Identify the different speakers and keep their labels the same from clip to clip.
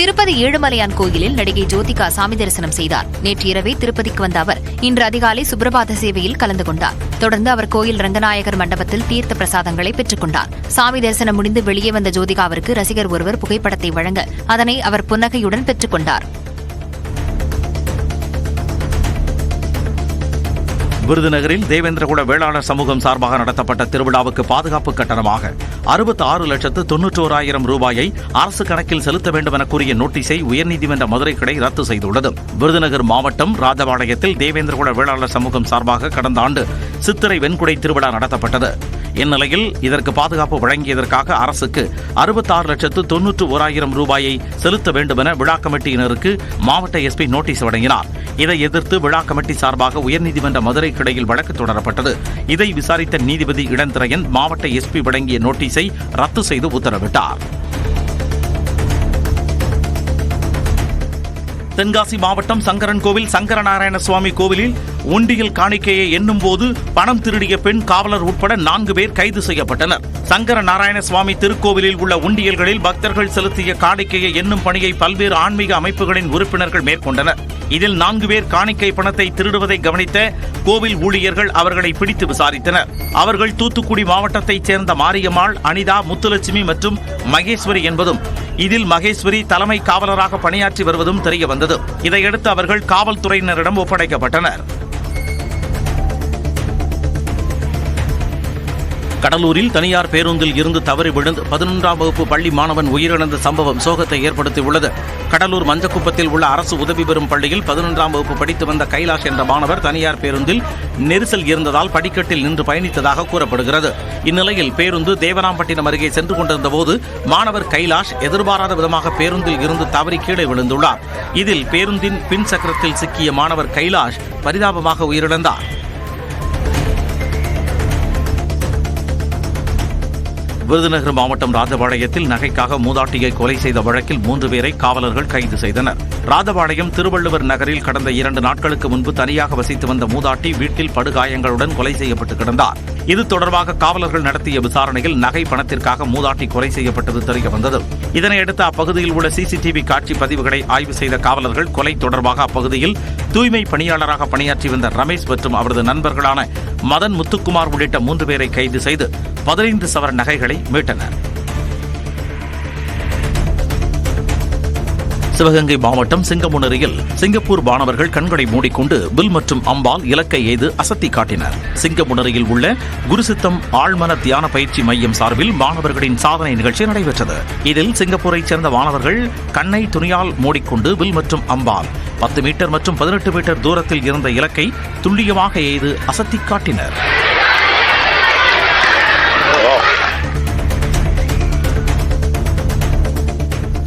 Speaker 1: திருப்பதி ஏழுமலையான் கோயிலில் நடிகை ஜோதிகா சாமி தரிசனம் செய்தார். நேற்று இரவே திருப்பதிக்கு வந்த அவர் இன்று அதிகாலை சுப்ரபாத சேவையில் கலந்து கொண்டார். தொடர்ந்து அவர் கோயில் ரங்கநாயகர் மண்டபத்தில் தீர்த்த பிரசாதங்களை பெற்றுக் கொண்டார். சாமி தரிசனம் முடிந்து வெளியே வந்த ஜோதிகாவிற்கு ரசிகர் ஒருவர் புகைப்படத்தை வழங்க அதனை அவர் புன்னகையுடன் பெற்றுக் கொண்டார்.
Speaker 2: விருதுநகரில் தேவேந்திரகுல வேளாளர் சமூகம் சார்பாக நடத்தப்பட்ட திருவிழாவுக்கு பாதுகாப்பு கட்டணமாக 66,91,000 ரூபாயை அரசு கணக்கில் செலுத்த வேண்டும் என கூறிய நோட்டீஸை உயர்நீதிமன்ற மதுரை கிளை ரத்து செய்துள்ளது. விருதுநகர் மாவட்டம் ராஜபாளையத்தில் தேவேந்திரகுல வேளாளர் சமூகம் சார்பாக கடந்த ஆண்டு சித்திரை வெண்குடை திருவிழா நடத்தப்பட்டது. இந்நிலையில் இதற்கு பாதுகாப்பு வழங்கியதற்காக அரசுக்கு 66,91,000 ரூபாயை செலுத்த வேண்டும் என விழா கமிட்டியினருக்கு மாவட்ட எஸ்பி நோட்டீஸ் வழங்கினார். இதை எதிர்த்து விழா கமிட்டி சார்பாக உயர்நீதிமன்ற மதுரை கிளையில் வழக்கு தொடரப்பட்டது. இதை விசாரித்த நீதிபதி இளந்திரையன் மாவட்ட எஸ்பி வழங்கிய நோட்டீஸை ரத்து செய்து உத்தரவிட்டார். தென்காசி மாவட்டம் சங்கரன்கோவில் சங்கரநாராயண சுவாமி கோவிலில் உண்டியல் காணிக்கையை எண்ணும் போது பணம் திருடிய பெண் காவலர் உட்பட 4 பேர் கைது செய்யப்பட்டனர். சங்கர நாராயண சுவாமி திருக்கோவிலில் உள்ள உண்டியல்களில் பக்தர்கள் செலுத்திய காணிக்கையை எண்ணும் பணியை பல்வேறு ஆன்மீக அமைப்புகளின் உறுப்பினர்கள் மேற்கொண்டனர். இதில் 4 பேர் காணிக்கை பணத்தை திருடுவதை கவனித்த கோவில் ஊழியர்கள் அவர்களை பிடித்து விசாரித்தனர். அவர்கள் தூத்துக்குடி மாவட்டத்தைச் சேர்ந்த மாரியம்மாள், அனிதா, முத்துலட்சுமி மற்றும் மகேஸ்வரி என்பதும், இதில் மகேஸ்வரி தலைமை காவலராக பணியாற்றி வருவதும் தெரியவந்தது. இதையடுத்து அவர்கள் காவல்துறையினரிடம் ஒப்படைக்கப்பட்டனர். கடலூரில் தனியார் பேருந்தில் இருந்து தவறி விழுந்து 11ஆம் வகுப்பு பள்ளி மாணவன் உயிரிழந்த சம்பவம் சோகத்தை ஏற்படுத்தியுள்ளது. கடலூர் மஞ்சக்குப்பத்தில் உள்ள அரசு உதவி பெறும் பள்ளியில் 11ஆம் வகுப்பு படித்து வந்த கைலாஷ் என்ற மாணவர் தனியார் பேருந்தில் நெரிசல் இருந்ததால் படிக்கட்டில் நின்று பயணித்ததாக கூறப்படுகிறது. இந்நிலையில் பேருந்து தேவராம்பட்டினம் அருகே சென்று கொண்டிருந்த போது மாணவர் கைலாஷ் எதிர்பாராத விதமாக பேருந்தில் இருந்து தவறி கீழே விழுந்துள்ளார். இதில் பேருந்தின் பின் சக்கரத்தில் சிக்கிய மாணவர் கைலாஷ் பரிதாபமாக உயிரிழந்தார். விருதுநகர் மாவட்டம் ராஜபாளையத்தில் நகைக்காக மூதாட்டியை கொலை செய்த வழக்கில் 3 பேரை காவலர்கள் கைது செய்தனர். ராஜபாளையம் திருவள்ளுவர் நகரில் கடந்த 2 நாட்களுக்கு முன்பு தனியாக வசித்து வந்த மூதாட்டி வீட்டில் படுகாயங்களுடன் கொலை செய்யப்பட்டு கிடந்தார். இது தொடர்பாக காவலர்கள் நடத்திய விசாரணையில் நகை பணத்திற்காக மூதாட்டி கொலை செய்யப்பட்டது தெரியவந்தது. இதனையடுத்து அப்பகுதியில் உள்ள சிசிடிவி காட்சி பதிவுகளை ஆய்வு செய்த காவலர்கள் கொலை தொடர்பாக அப்பகுதியில் தூய்மை பணியாளராக பணியாற்றி வந்த ரமேஷ் மற்றும் அவரது நண்பர்களான மதன், முத்துக்குமார் உள்ளிட்ட 3 பேரை கைது செய்து 15 சவரன் நகைகளை மீட்டனர். சிவகங்கை மாவட்டம் சிங்கமுனரியில் சிங்கப்பூர் மாணவர்கள் கண்களை மூடிக்கொண்டு வில் மற்றும் அம்பால் இலக்கை எய்து அசத்தி காட்டினர். சிங்கமுனரியில் உள்ள குருசித்தம் ஆழ்மன தியான பயிற்சி மையம் சார்பில் மாணவர்களின் சாதனை நிகழ்ச்சி நடைபெற்றது. இதில் சிங்கப்பூரைச் சேர்ந்த மாணவர்கள் கண்ணை துணியால் மூடிக்கொண்டு வில் மற்றும் அம்பால் 10 மீட்டர் மற்றும் 18 மீட்டர் தூரத்தில் இருந்த இலக்கை துல்லியமாக எய்து அசத்தி காட்டினர்.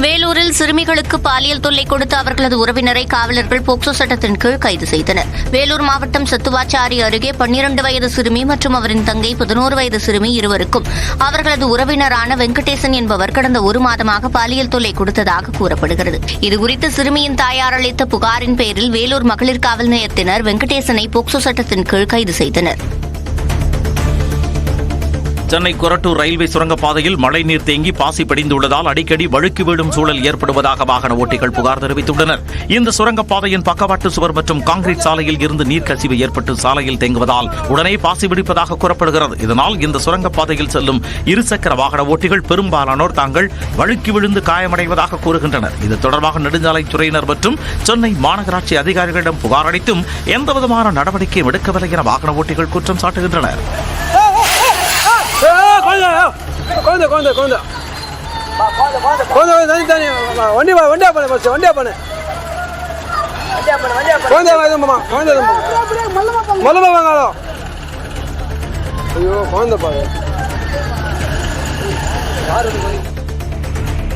Speaker 3: வேலூரில் சிறுமிகளுக்கு பாலியல் தொல்லை கொடுத்த அவர்களது உறவினரை காவலர்கள் போக்சோ சட்டத்தின் கீழ் கைது செய்தனர். வேலூர் மாவட்டம் சத்துவாச்சாரி அருகே 12 வயது சிறுமி மற்றும் அவரின் தங்கை 11 வயது சிறுமி இருவருக்கும் அவர்களது உறவினரான வெங்கடேசன் என்பவர் கடந்த 1 மாதமாக பாலியல் தொல்லை கொடுத்ததாக கூறப்படுகிறது. இதுகுறித்து சிறுமியின் தாயார் அளித்த புகாரின் பேரில் வேலூர் மகளிர் காவல் நிலையத்தினர் வெங்கடேசனை போக்சோ சட்டத்தின் கீழ் கைது செய்தனர்.
Speaker 2: சென்னை கொரட்டூர் ரயில்வே சுரங்கப்பாதையில் மழைநீர் தேங்கி பாசி படிந்துள்ளதால் அடிக்கடி வழுக்கி விழும் சூழல் ஏற்படுவதாக வாகன ஓட்டிகள் புகார் தெரிவித்துள்ளனர். இந்த சுரங்கப்பாதையின் பக்கவாட்டு சுவர் மற்றும் கான்கிரீட் சாலையில் இருந்து நீர் கசிவு ஏற்பட்டு சாலையில் தேங்குவதால் உடனே பாசி பிடிப்பதாக கூறப்படுகிறது. இதனால் இந்த சுரங்கப்பாதையில் செல்லும் இருசக்கர வாகன ஓட்டிகள் பெரும்பாலானோர் தாங்கள் வழுக்கி விழுந்து காயமடைவதாக கூறுகின்றனர். இது தொடர்பாக நெடுஞ்சாலைத்துறையினர் மற்றும் சென்னை மாநகராட்சி அதிகாரிகளிடம் புகார் அளித்தும் எந்தவிதமான நடவடிக்கையும் எடுக்கவில்லை என வாகன ஓட்டிகள் குற்றம் சாட்டுகின்றனர்.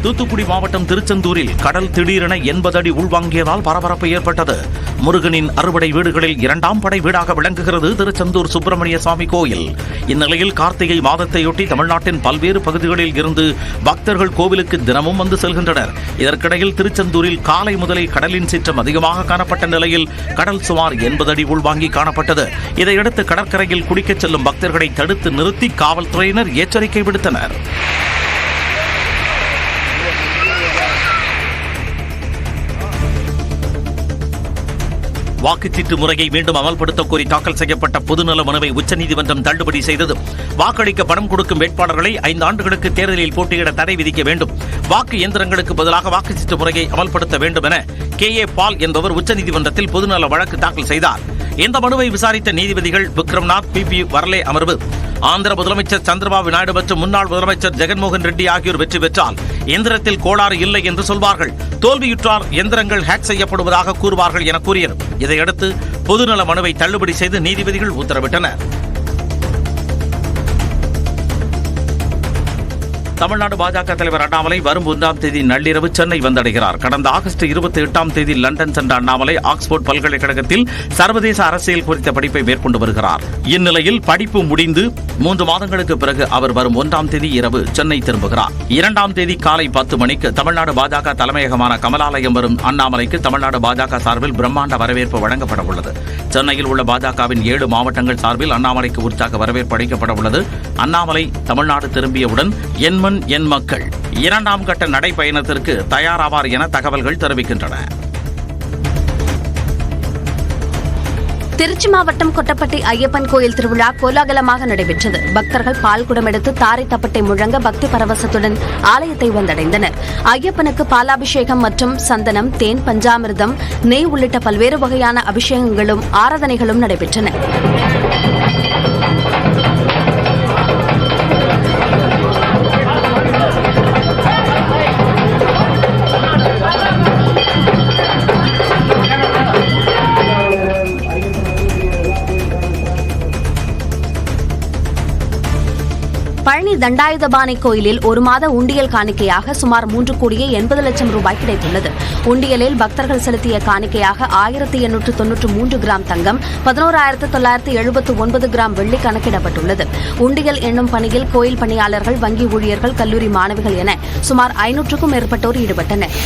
Speaker 2: தூத்துக்குடி மாவட்டம் திருச்செந்தூரில் கடல் திடீரென 80 அடி உள்வாங்கியதால் பரபரப்பு ஏற்பட்டது. முருகனின் அறுபடை வீடுகளில் 2ஆம் படை வீடாக விளங்குகிறது திருச்செந்தூர் சுப்பிரமணிய சுவாமி கோயில். இந்நிலையில் கார்த்திகை மாதத்தையொட்டி தமிழ்நாட்டின் பல்வேறு பகுதிகளில் இருந்து பக்தர்கள் கோவிலுக்கு தினமும் வந்து செல்கின்றனர். இதற்கிடையில் திருச்செந்தூரில் காலை முதலே கடலின் சீற்றம் அதிகமாக காணப்பட்ட நிலையில் கடல் சுமார் 80 அடி உள்வாங்கி காணப்பட்டது. இதையடுத்து கடற்கரையில் குளிக்கச் செல்லும் பக்தர்களை தடுத்து நிறுத்தி காவல்துறையினர் எச்சரிக்கை விடுத்தனர். வாக்குச்சீட்டு முறையை மீண்டும் அமல்படுத்த கோரி தாக்கல் செய்யப்பட்ட பொதுநல மனுவை உச்சநீதிமன்றம் தள்ளுபடி செய்தது. வாக்களிக்க பணம் கொடுக்கும் வேட்பாளர்களை 5 ஆண்டுகளுக்கு தேர்தலில் போட்டியிட தடை விதிக்க வேண்டும், வாக்கு இயந்திரங்களுக்கு பதிலாக வாக்குச்சீட்டு முறையை அமல்படுத்த வேண்டும் என K.A. பால் என்பவர் உச்சநீதிமன்றத்தில் பொதுநல வழக்கு தாக்கல் செய்தார். இந்த மனுவை விசாரித்த நீதிபதிகள் விக்ரம்நாத், P.P. வர்லே அமர்வு ஆந்திர முதலமைச்சர் சந்திரபாபு நாயுடு மற்றும் முன்னாள் முதலமைச்சர் ஜெகன்மோகன் ரெட்டி ஆகியோர் வெற்றி பெற்றால் எந்திரத்தில் கோளாறு இல்லை என்று சொல்வார்கள், தோல்வியுற்றார் எந்திரங்கள் ஹேக் செய்யப்படுவதாக கூறுவார்கள் என கூறியது. இதையடுத்து பொதுநல மனுவை தள்ளுபடி செய்து நீதிபதிகள் உத்தரவிட்டனர். தமிழ்நாடு பாஜக தலைவர் அண்ணாமலை வரும் 1ஆம் தேதி நள்ளிரவு சென்னை வந்தடைகிறார். கடந்த ஆகஸ்ட் 28ஆம் தேதி லண்டன் சென்ற அண்ணாமலை ஆக்ஸ்போர்ட் பல்கலைக்கழகத்தில் சர்வதேச அரசியல் குறித்த படிப்பை மேற்கொண்டு வருகிறார். இந்நிலையில் படிப்பு முடிந்து 3 மாதங்களுக்கு பிறகு அவர் வரும் 1ஆம் தேதி இரவு சென்னை திரும்புகிறார். 2ஆம் தேதி காலை 10 மணிக்கு தமிழ்நாடு பாஜக தலைமையகமான கமலாலயம் வரும் அண்ணாமலைக்கு தமிழ்நாடு பாஜக சார்பில் பிரம்மாண்ட வரவேற்பு வழங்கப்பட உள்ளது. சென்னையில் உள்ள பாஜகவின் 7 மாவட்டங்கள் சார்பில் அண்ணாமலைக்கு உற்சாக வரவேற்பு அளிக்கப்பட உள்ளது. அண்ணாமலை தமிழ்நாடு திரும்பியவுடன் என் மக்கள் 2ஆம் கட்ட நடைபயணத்திற்கு தயாராவார் என தகவல்கள் தெரிவிக்கின்றன.
Speaker 4: திருச்சி மாவட்டம் கொட்டப்பட்டி ஐயப்பன் கோயில் திருவிழா கோலாகலமாக நடைபெற்றது. பக்தர்கள் பால்குடம் எடுத்து தாரை தப்பட்டை முழங்க பக்தி பரவசத்துடன் ஆலயத்தை வந்தடைந்தனர். ஐயப்பனுக்கு பாலாபிஷேகம் மற்றும் சந்தனம், தேன், பஞ்சாமிர்தம், நெய் உள்ளிட்ட பல்வேறு வகையான அபிஷேகங்களும் ஆராதனைகளும் நடைபெற்றன. பழனி தண்டாயுதபாணி கோயிலில் 1 மாத உண்டியல் காணிக்கையாக சுமார் 3,80,00,000 ரூபாய் கிடைத்துள்ளது. உண்டியலில் பக்தர்கள் செலுத்திய காணிக்கையாக 1893 கிராம் தங்கம், 11,979 கிராம் வெள்ளி கணக்கிடப்பட்டுள்ளது. உண்டியல் எண்ணும் பணியில் கோயில் பணியாளர்கள், வங்கி ஊழியர்கள், கல்லூரி மாணவிகள் என சுமார் 500க்கும் மேற்பட்டோர் ஈடுபட்டனர்.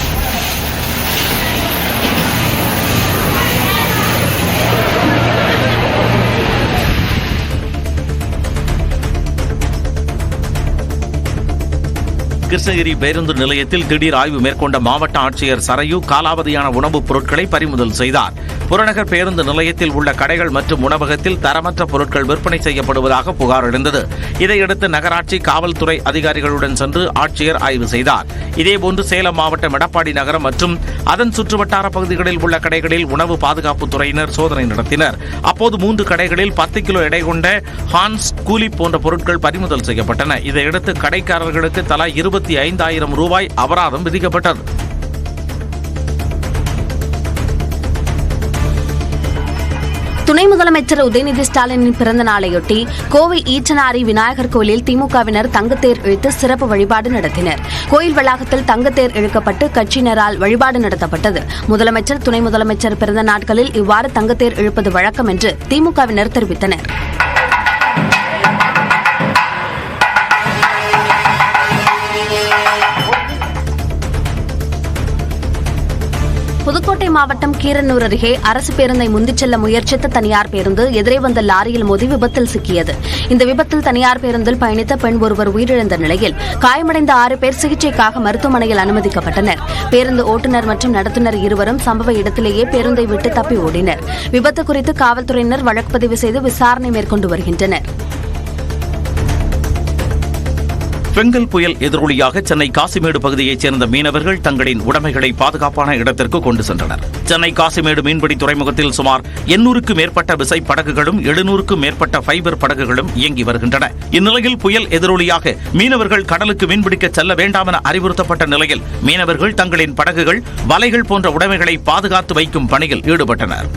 Speaker 2: கிருஷ்ணகிரி பேருந்து நிலையத்தில் திடீர் ஆய்வு மேற்கொண்ட மாவட்ட ஆட்சியர் சரையு காலாவதியான உணவுப் பொருட்களை பறிமுதல் செய்தார். புறநகர் பேருந்து நிலையத்தில் உள்ள கடைகள் மற்றும் உணவகத்தில் தரமற்ற பொருட்கள் விற்பனை செய்யப்படுவதாக புகார் எழுந்தது. இதையடுத்து நகராட்சி காவல்துறை அதிகாரிகளுடன் சென்று ஆட்சியர் ஆய்வு செய்தார். இதேபோன்று சேலம் மாவட்டம் எடப்பாடி நகரம் மற்றும் அதன் சுற்றுவட்டார பகுதிகளில் உள்ள கடைகளில் உணவு பாதுகாப்புத் துறையினர் சோதனை நடத்தினர். அப்போது 3 கடைகளில் 10 கிலோ எடை கொண்ட ஹான்ஸ், கூலி போன்ற பொருட்கள் பறிமுதல் செய்யப்பட்டன. இதையடுத்து கடைக்காரர்களுக்கு தலா 25,000 ரூபாய் அபராதம் விதிக்கப்பட்டது.
Speaker 4: துணை முதலமைச்சர் உதயநிதி ஸ்டாலினின் பிறந்த நாளையொட்டி கோவை ஈச்சனாரி விநாயகர் கோயிலில் திமுகவினர் தங்கத்தேர் இழுத்து சிறப்பு வழிபாடு நடத்தினர். கோயில் வளாகத்தில் தங்கத்தேர் இழுக்கப்பட்டு கட்சியினரால் வழிபாடு நடத்தப்பட்டது. முதலமைச்சர், துணை முதலமைச்சர் பிறந்த நாட்களில் இவ்வாறு தங்கத்தேர் இழுப்பது வழக்கம் என்று திமுகவினர் தெரிவித்தனர். புதுக்கோட்டை மாவட்டம் கீரனூர் அருகே அரசு பேருந்தை முந்திச் செல்ல முயற்சித்த தனியார் பேருந்து எதிரே வந்த லாரியில் மோதி விபத்தில் சிக்கியது. இந்த விபத்தில் தனியார் பேருந்தில் பயணித்த பெண் ஒருவர் உயிரிழந்த நிலையில் காயமடைந்த 6 பேர் சிகிச்சைக்காக மருத்துவமனையில் அனுமதிக்கப்பட்டனர். பேருந்து ஓட்டுநர் மற்றும் நடத்துனர் இருவரும் சம்பவ இடத்திலேயே பேருந்தை விட்டு தப்பி ஓடினர். விபத்து குறித்து காவல்துறையினர் வழக்கு பதிவு செய்து விசாரணை மேற்கொண்டு வருகின்றனர்.
Speaker 2: பெங்கல் புயல் எதிரொலியாக சென்னை காசிமேடு பகுதியைச் சேர்ந்த மீனவர்கள் தங்களின் உடைமைகளை பாதுகாப்பான இடத்திற்கு கொண்டு சென்றனர். சென்னை காசிமேடு மீன்பிடி துறைமுகத்தில் சுமார் 800க்கும் மேற்பட்ட விசை படகுகளும் 700க்கும் மேற்பட்ட ஃபைபர் படகுகளும் இயங்கி வருகின்றன. இந்நிலையில் புயல் எதிரொலியாக மீனவர்கள் கடலுக்கு மீன்பிடிக்க செல்ல வேண்டாம் என அறிவுறுத்தப்பட்ட நிலையில் மீனவர்கள் தங்களின் படகுகள், வலைகள் போன்ற உடைமைகளை பாதுகாத்து வைக்கும் பணியில் ஈடுபட்டனர்.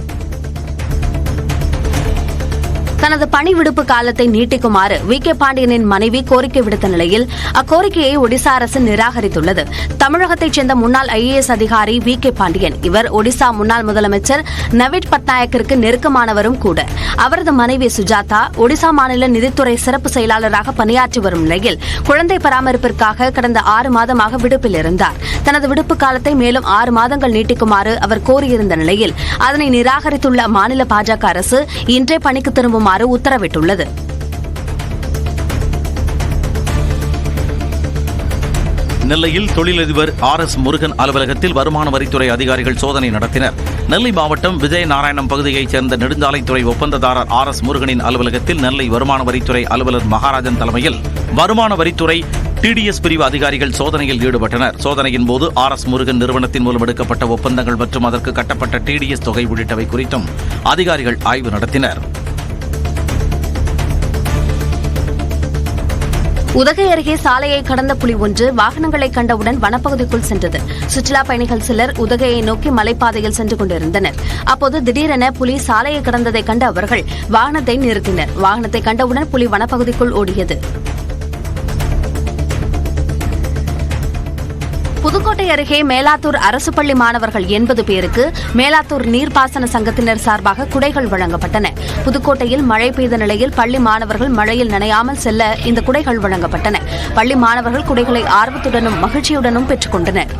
Speaker 4: தனது பணி விடுப்பு காலத்தை நீட்டிக்குமாறு V.K. பாண்டியனின் மனைவி கோரிக்கை விடுத்த நிலையில் அக்கோரிக்கையை ஒடிசா அரசு நிராகரித்துள்ளது. தமிழகத்தைச் சேர்ந்த முன்னாள் IAS அதிகாரி V.K. பாண்டியன் இவர் ஒடிசா முன்னாள் முதலமைச்சர் நவீன் பட்நாயக்கிற்கு நெருக்கமானவரும் கூட. அவரது மனைவி சுஜாதா ஒடிசா மாநில நிதித்துறை சிறப்பு செயலாளராக பணியாற்றி வரும் நிலையில் குழந்தை பராமரிப்பிற்காக கடந்த 6 மாதமாக விடுப்பில் இருந்தார். தனது விடுப்பு காலத்தை மேலும் 6 மாதங்கள் நீட்டிக்குமாறு அவர் கோரியிருந்த நிலையில் அதனை நிராகரித்துள்ள மாநில பாஜக அரசு இன்றே பணிக்கு திரும்புமாறு உத்தரவிட்டுள்ளது.
Speaker 2: நெல்லையில் தொழிலதிபர் RS முருகன் அலுவலகத்தில் வருமான வரித்துறை அதிகாரிகள் சோதனை நடத்தினர். நெல்லை மாவட்டம் விஜயநாராயணம் பகுதியைச் சேர்ந்த நெடுஞ்சாலைத்துறை ஒப்பந்ததாரர் RS முருகனின் அலுவலகத்தில் நெல்லை வருமான வரித்துறை அலுவலர் மகாராஜன் தலைமையில் வருமான வரித்துறை TDS பிரிவு அதிகாரிகள் சோதனையில் ஈடுபட்டனர். சோதனையின் போது RS முருகன் நிறுவனத்தின் மூலம் எடுக்கப்பட்ட ஒப்பந்தங்கள் மற்றும் அதற்கு கட்டப்பட்ட TDS தொகை உள்ளிட்டவை குறித்தும் அதிகாரிகள் ஆய்வு நடத்தினர்.
Speaker 4: உதகை அருகே சாலையை கடந்த புலி ஒன்று வாகனங்களை கண்டவுடன் வனப்பகுதிக்குள் சென்றது. சுற்றுலா பயணிகள் சிலர் உதகையை நோக்கி மலைப்பாதையில் சென்று கொண்டிருந்தனர். அப்போது திடீரென புலி சாலையை கடந்ததை கண்ட அவர்கள் வாகனத்தை நிறுத்தினர். வாகனத்தை கண்டவுடன் புலி வனப்பகுதிக்குள் ஓடியது. புதுக்கோட்டை அருகே மேலாத்தூர் அரசு பள்ளி மாணவர்கள் 80 பேருக்கு மேலாத்தூர் நீர்ப்பாசன சங்கத்தினர் சார்பாக குடைகள் வழங்கப்பட்டன. புதுக்கோட்டையில் மழை பெய்த நிலையில் பள்ளி மாணவர்கள் மழையில் நனையாமல் செல்ல இந்த குடைகள் வழங்கப்பட்டன. பள்ளி மாணவர்கள் குடைகளை ஆர்வத்துடனும் மகிழ்ச்சியுடனும் பெற்றுக் கொண்டனர்.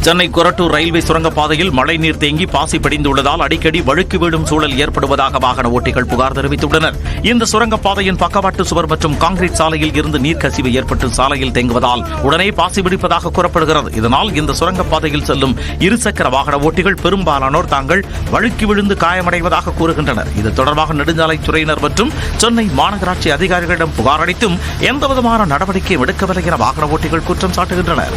Speaker 2: சென்னை கொரட்டூர் ரயில்வே சுரங்கப்பாதையில் மழைநீர் தேங்கி பாசி படிந்துள்ளதால் அடிக்கடி வழுக்கி விடும் சூழல் ஏற்படுவதாக வாகன ஓட்டிகள் புகார் தெரிவித்துள்ளனர். இந்த சுரங்கப்பாதையின் பக்கவாட்டு சுவர் மற்றும் கான்கிரீட் சாலையில் இருந்து நீர்க்கசிவு ஏற்பட்டு சாலையில் தேங்குவதால் உடனே பாசி பிடிப்பதாக கூறப்படுகிறது. இதனால் இந்த சுரங்கப்பாதையில் செல்லும் இருசக்கர வாகன ஓட்டிகள் பெரும்பாலானோர் தாங்கள் வழுக்கி விழுந்து காயமடைவதாக கூறுகின்றனர். இது தொடர்பாக நெடுஞ்சாலைத்துறையினர் மற்றும் சென்னை மாநகராட்சி அதிகாரிகளிடம் புகார் அளித்தும் எந்தவிதமான நடவடிக்கையும் எடுக்கவில்லை என வாகன ஓட்டிகள் குற்றம் சாட்டுகின்றனர்.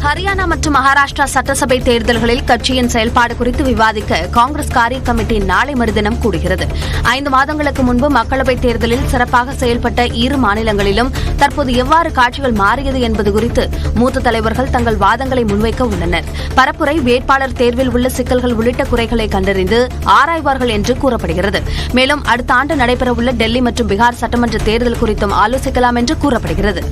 Speaker 4: ஹரியானா மற்றும் மகாராஷ்டிரா சட்டசபை தேர்தல்களில் கட்சியின் செயல்பாடு குறித்து விவாதிக்க காங்கிரஸ் காரிய கமிட்டி நாளை மறுதினம் கூடுகிறது. 5 மாதங்களுக்கு முன்பு மக்களவைத் தேர்தலில் சிறப்பாக செயல்பட்ட இரு மாநிலங்களிலும் தற்போது எவ்வாறு காட்சிகள் மாறியது என்பது குறித்து மூத்த தலைவர்கள் தங்கள் வாதங்களை முன்வைக்க உள்ளனர். பரப்புரை, வேட்பாளர் தேர்வில் உள்ள சிக்கல்கள் உள்ளிட்ட குறைகளை கண்டறிந்து ஆராய்வார்கள் என்று கூறப்படுகிறது. மேலும் அடுத்த ஆண்டு நடைபெறவுள்ள டெல்லி மற்றும் பீகார் சட்டமன்ற தேர்தல் குறித்தும் ஆலோசிக்கலாம் என்று கூறப்படுகிறது.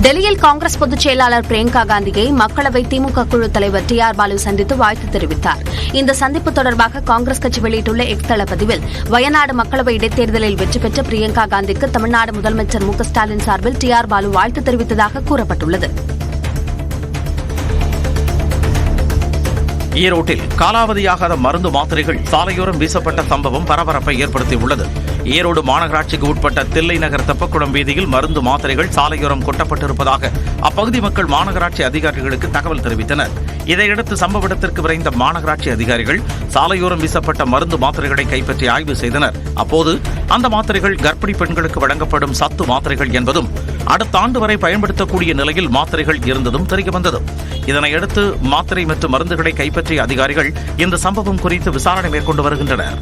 Speaker 4: டெல்லியில் காங்கிரஸ் பொதுச் செயலாளர் பிரியங்கா காந்தியை மக்களவை திமுக குழு தலைவர் TR பாலு சந்தித்து வாழ்த்து தெரிவித்தார். இந்த சந்திப்பு தொடர்பாக காங்கிரஸ் கட்சி வெளியிட்டுள்ள எக்ஸ் தள பதிவில் வயநாடு மக்களவை இடைத்தேர்தலில் வெற்றி பெற்ற பிரியங்கா காந்திக்கு தமிழ்நாடு முதலமைச்சர் MK ஸ்டாலின் சார்பில் TR பாலு வாழ்த்து தெரிவித்ததாக கூறப்பட்டுள்ளது.
Speaker 2: ஈரோட்டில் காலாவதியாகாத மருந்து மாத்திரைகள் சாலையோரம் வீசப்பட்ட சம்பவம் பரபரப்பை ஏற்படுத்தியுள்ளது. ஈரோடு மாநகராட்சிக்கு உட்பட்ட தில்லை நகர் தெப்பக்குளம் வீதியில் மருந்து மாத்திரைகள் சாலையோரம் கொட்டப்பட்டிருப்பதாக அப்பகுதி மக்கள் மாநகராட்சி அதிகாரிகளுக்கு தகவல் தெரிவித்தனர். இதையடுத்து சம்பவ இடத்திற்கு விரைந்த மாநகராட்சி அதிகாரிகள் சாலையோரம் வீசப்பட்ட மருந்து மாத்திரைகளை கைப்பற்றி ஆய்வு செய்தனர். அப்போது அந்த மாத்திரைகள் கர்ப்பிணி பெண்களுக்கு வழங்கப்படும் சத்து மாத்திரைகள் என்பதும் அடுத்த ஆண்டு வரை பயன்படுத்தக்கூடிய நிலையில் மாத்திரைகள் இருந்ததும் தெரியவந்தது. இதனையடுத்து மாத்திரை மற்றும் மருந்துகளை கைப்பற்றிய அதிகாரிகள் இந்த சம்பவம் குறித்து விசாரணை மேற்கொண்டு வருகின்றனர்.